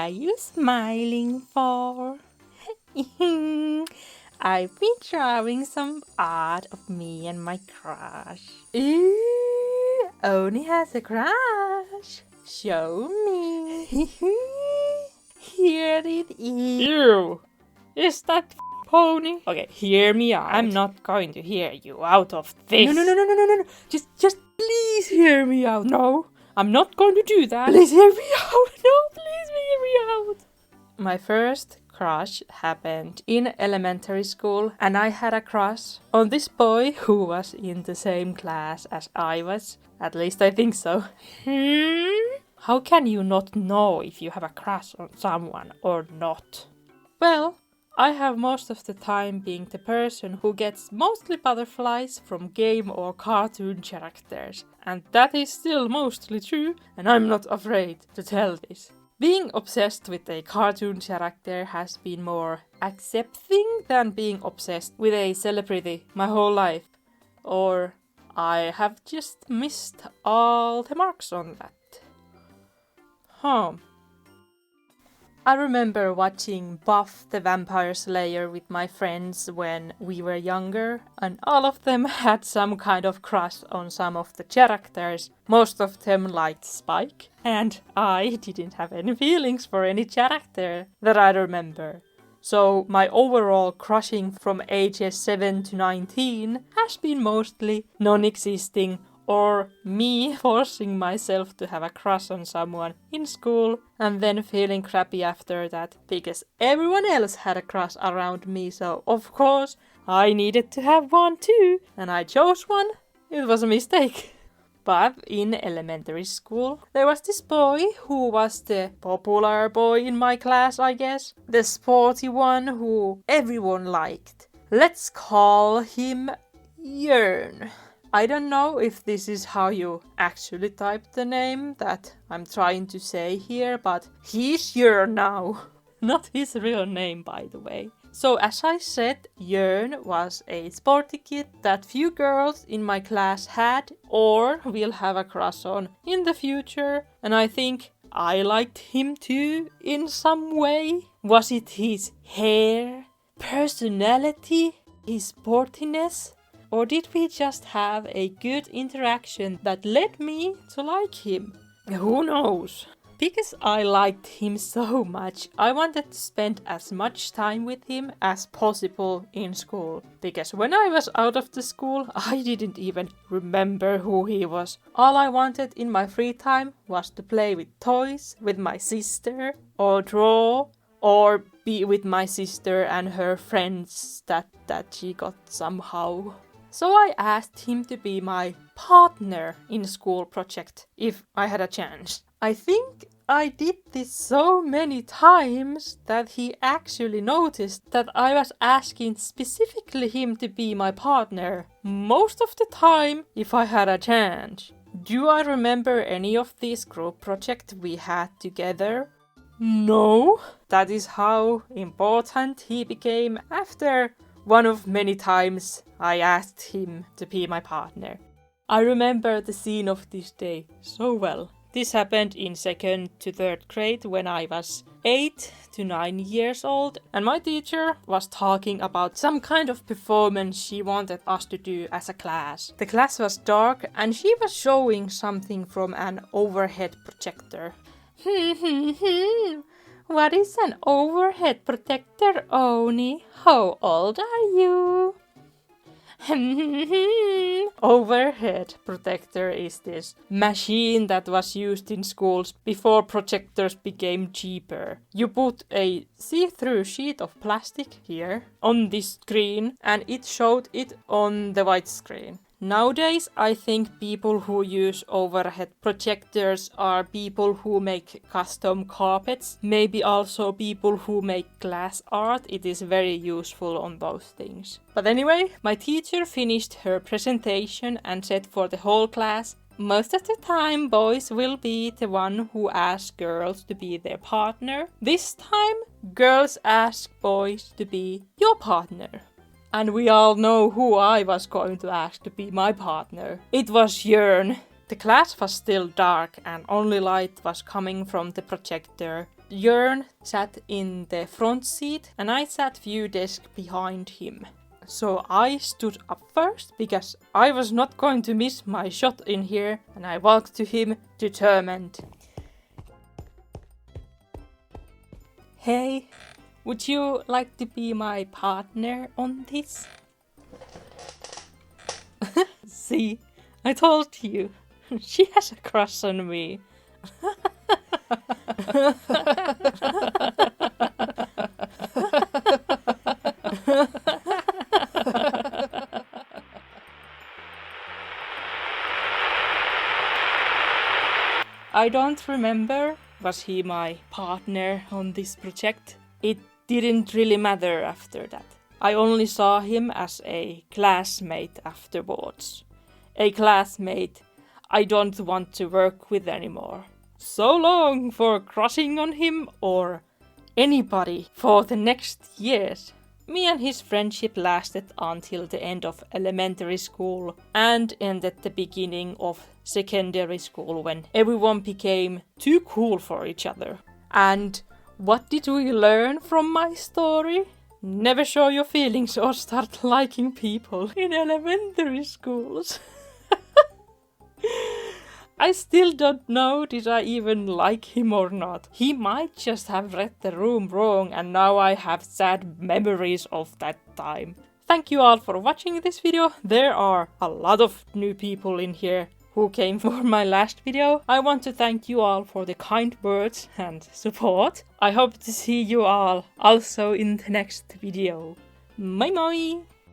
are you smiling for? I've been drawing some art of me and my crush. Ooh, Oni has a crush. Show me. Here it is. Ew! Is that pony? Okay, hear me out. I'm not going to hear you out of this. No. Just please hear me out. No, I'm not going to do that. Please hear me out. No, please hear me out. My first crush happened in elementary school, and I had a crush on this boy who was in the same class as I was. At least I think so. How can you not know if you have a crush on someone or not? Well, I have most of the time being the person who gets mostly butterflies from game or cartoon characters. And that is still mostly true, and I'm not afraid to tell this. Being obsessed with a cartoon character has been more accepting than being obsessed with a celebrity my whole life. Or I have just missed all the marks on that. I remember watching Buff the Vampire Slayer with my friends when we were younger, and all of them had some kind of crush on some of the characters. Most of them liked Spike, and I didn't have any feelings for any character that I remember. So my overall crushing from ages 7 to 19 has been mostly non-existing, or me forcing myself to have a crush on someone in school and then feeling crappy after that because everyone else had a crush around me, so of course I needed to have one too, and I chose one. It was a mistake. But in elementary school, there was this boy who was the popular boy in my class, I guess. The sporty one who everyone liked. Let's call him Yeern. I don't know if this is how you actually type the name that I'm trying to say here, but he's Yeern now. Not his real name, by the way. So as I said, Yeern was a sporty kid that few girls in my class had or will have a crush on in the future, and I think I liked him too in some way. Was it his hair, personality, his sportiness? Or did we just have a good interaction that led me to like him? Who knows? Because I liked him so much, I wanted to spend as much time with him as possible in school. Because when I was out of the school, I didn't even remember who he was. All I wanted in my free time was to play with toys, with my sister, or draw, or be with my sister and her friends that she got somehow. So I asked him to be my partner in school project if I had a chance. I think I did this so many times that he actually noticed that I was asking specifically him to be my partner most of the time if I had a chance. Do I remember any of these group projects we had together? No. That is how important he became after one of many times I asked him to be my partner. I remember the scene of this day so well. This happened in 2nd to 3rd grade when I was 8 to 9 years old, and my teacher was talking about some kind of performance she wanted us to do as a class. The class was dark and she was showing something from an overhead projector. What is an overhead projector, Oni? How old are you? Overhead projector is this machine that was used in schools before projectors became cheaper. You put a see-through sheet of plastic here on this screen and it showed it on the white screen. Nowadays, I think people who use overhead projectors are people who make custom carpets, maybe also people who make glass art. It is very useful on those things. But anyway, my teacher finished her presentation and said for the whole class, most of the time boys will be the one who asks girls to be their partner. This time, girls ask boys to be your partner. And we all know who I was going to ask to be my partner. It was Yeern. The class was still dark and only light was coming from the projector. Yeern sat in the front seat and I sat view desk behind him. So I stood up first because I was not going to miss my shot in here, and I walked to him determined. Hey, would you like to be my partner on this? See, I told you. She has a crush on me. I don't remember, was he my partner on this project? It didn't really matter after that. I only saw him as a classmate afterwards. A classmate I don't want to work with anymore. So long for crushing on him or anybody for the next years. Me and his friendship lasted until the end of elementary school and ended the beginning of secondary school when everyone became too cool for each other. And what did we learn from my story? Never show your feelings or start liking people in elementary schools. I still don't know did I even like him or not. He might just have read the room wrong and now I have sad memories of that time. Thank you all for watching this video. There are a lot of new people in here who came for my last video. I want to thank you all for the kind words and support. I hope to see you all also in the next video. Bye bye!